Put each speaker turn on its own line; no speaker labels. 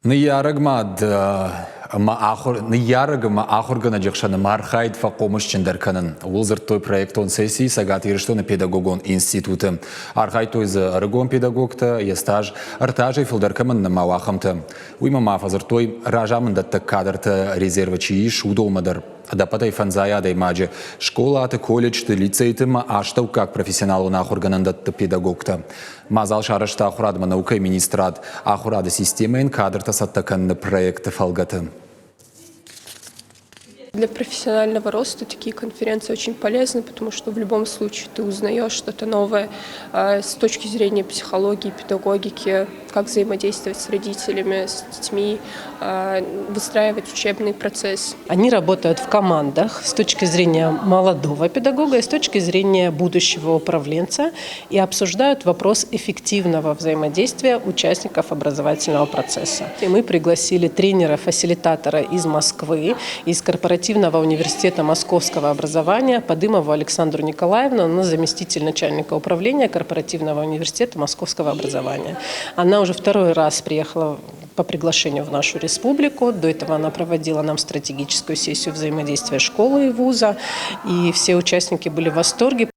Ньярагмад Ньярагма Ахургана Джекшана Мархайд Факомыш Чендарканан. Улзер той проект он сессии Сагат Ирштона педагогон института. Архай той за Рыгон педагогта, естаж, артажи Филдаркаман на Мауахамта. Уйма мафазер той ражаман датта кадрта резерва чииш удолмадар. Адапатай фанзаядай маджи. Школа аты колледж ты лицейтыма аштау как профессионалу на Ахурганан датта педагогта. Мазал шарашта Ахурадма наука и министрат Ахурада системын кадрта саттакан на проекты фалгата.
Для профессионального роста такие конференции очень полезны, потому что в любом случае ты узнаешь что-то новое с точки зрения психологии, педагогики, как взаимодействовать с родителями, с детьми, выстраивать учебный процесс.
Они работают в командах с точки зрения молодого педагога и с точки зрения будущего управленца и обсуждают вопрос эффективного взаимодействия участников образовательного процесса. И мы пригласили тренера-фасилитатора из Москвы, из корпоративного университета московского образования Подымову Александру Николаевну, она заместитель начальника управления корпоративного университета московского образования. Она уже второй раз приехала по приглашению в нашу республику. До этого она проводила нам стратегическую сессию взаимодействия школы и вуза, и все участники были в восторге.